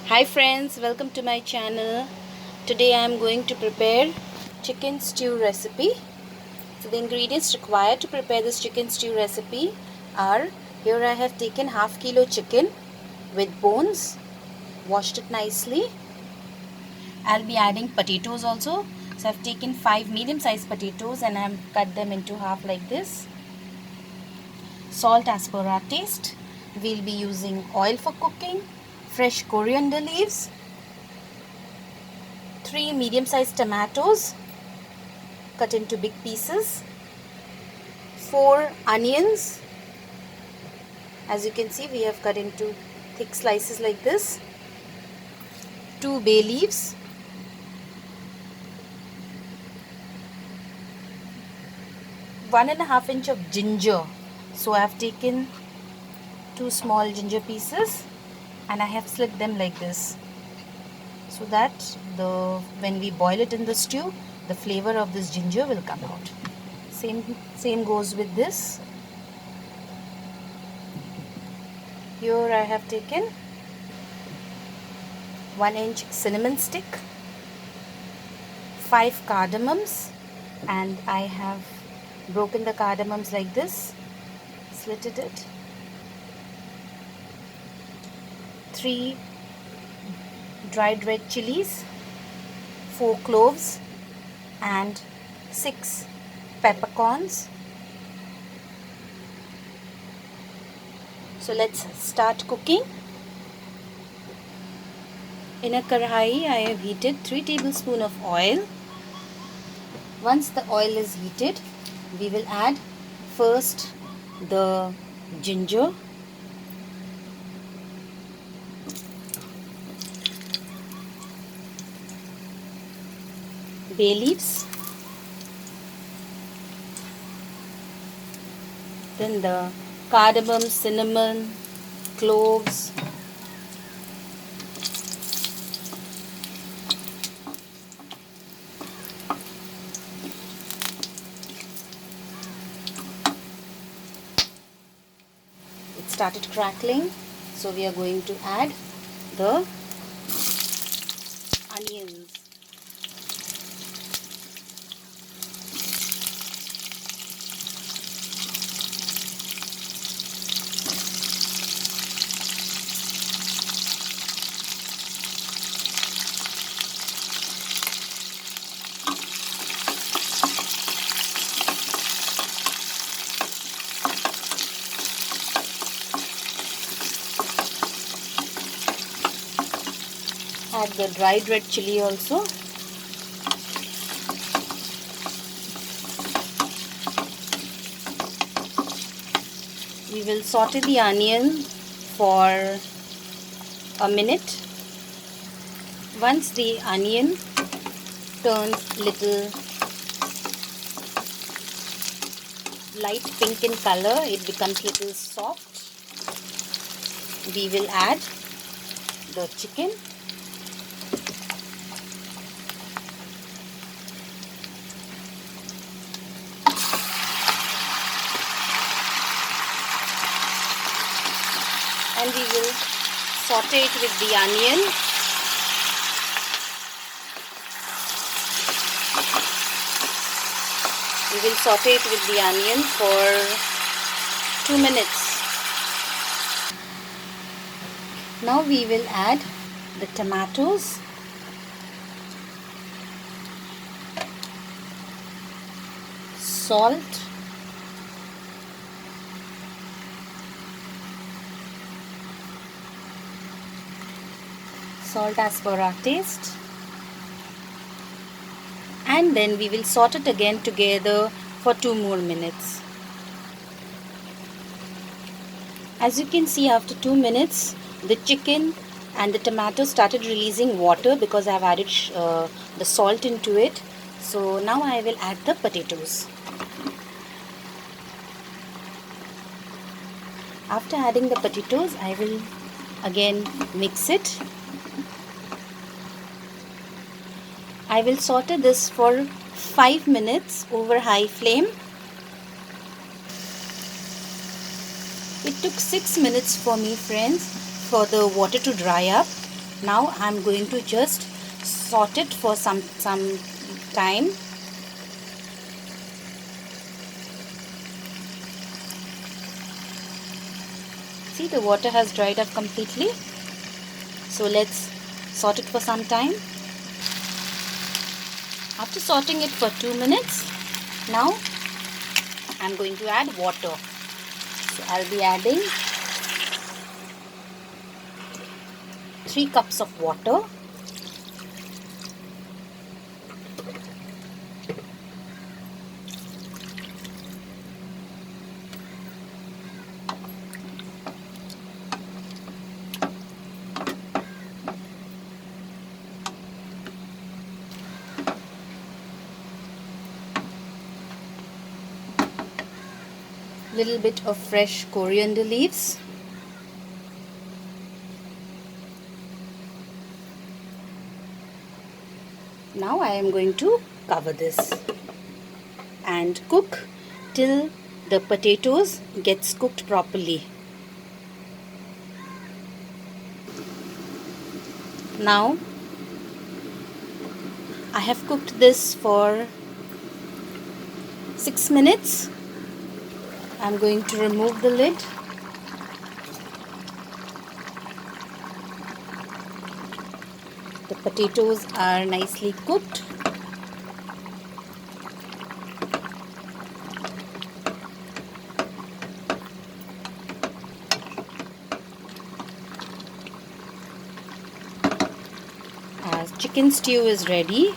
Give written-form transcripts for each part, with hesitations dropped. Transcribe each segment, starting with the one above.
Hi friends, welcome to my channel. Today I am going to prepare chicken stew recipe. So the ingredients required to prepare this chicken stew recipe are, here I have taken half kilo chicken with bones, washed it nicely. I'll be adding potatoes also. So I've taken 5 medium sized potatoes and I've cut them into half like this. Salt as per our taste. We'll be using oil for cooking, fresh coriander leaves, 3 medium-sized tomatoes cut into big pieces, 4 onions. As you can see, we have cut into thick slices like this, 2 bay leaves, 1.5 inch of ginger. So I have taken 2 small ginger pieces and I have slit them like this, so that when we boil it in the stew, the flavor of this ginger will come out. Same goes with this. Here I have taken 1 inch cinnamon stick, 5 cardamoms, and I have broken the cardamoms like this, slitted it, 3 dried red chilies, 4 cloves and 6 peppercorns. So let's start cooking. In a kadhai I have heated 3 tablespoons of oil. Once the oil is heated, we will add first the ginger, bay leaves, then the cardamom, cinnamon, cloves, it started crackling, so we are going to add the onions. Add the dried red chili also. We will saute the onion for a minute. Once the onion turns little light pink in color, it becomes little soft, we will add the chicken. And we will saute it with the onion. We will saute it with the onion for 2 minutes. Now we will add the tomatoes, salt, salt as per our taste, and then we will saute it again together for 2 more minutes. As you can see, after 2 minutes the chicken and the tomato started releasing water because I have added the salt into it. So now I will add the potatoes. After adding the potatoes, I will again mix it. I will saute this for 5 minutes over high flame. It took 6 minutes for me, friends, for the water to dry up. Now I'm going to just saute it for some time. See, the water has dried up completely. So let's saute it for some time. After sauteing it for 2 minutes, now I'm going to add water. So I'll be adding 3 cups of water. Little bit of fresh coriander leaves. Now I am going to cover this and cook till the potatoes gets cooked properly. Now I have cooked this for 6 minutes. I'm going to remove the lid. The potatoes are nicely cooked. As chicken stew is ready.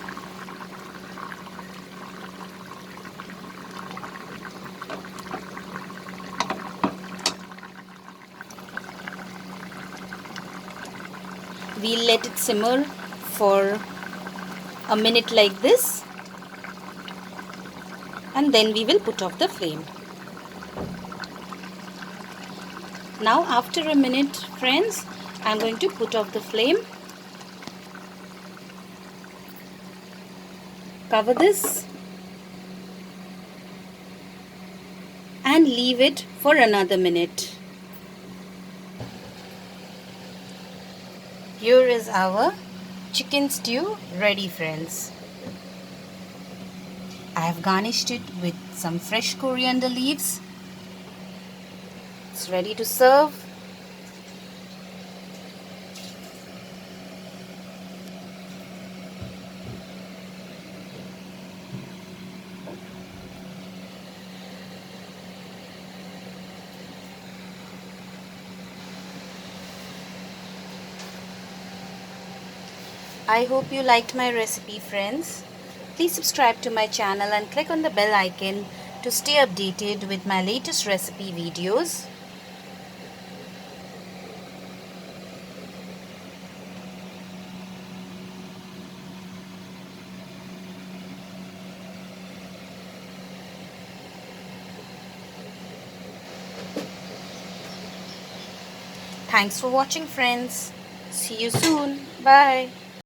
We'll let it simmer for a minute like this, and then we will put off the flame. Now after a minute, friends, I'm going to put off the flame. Cover this and leave it for another minute. Here is our chicken stew ready, friends. I have garnished it with some fresh coriander leaves. It's ready to serve. I hope you liked my recipe, friends. Please subscribe to my channel and click on the bell icon to stay updated with my latest recipe videos. Thanks for watching, friends. See you soon. Bye.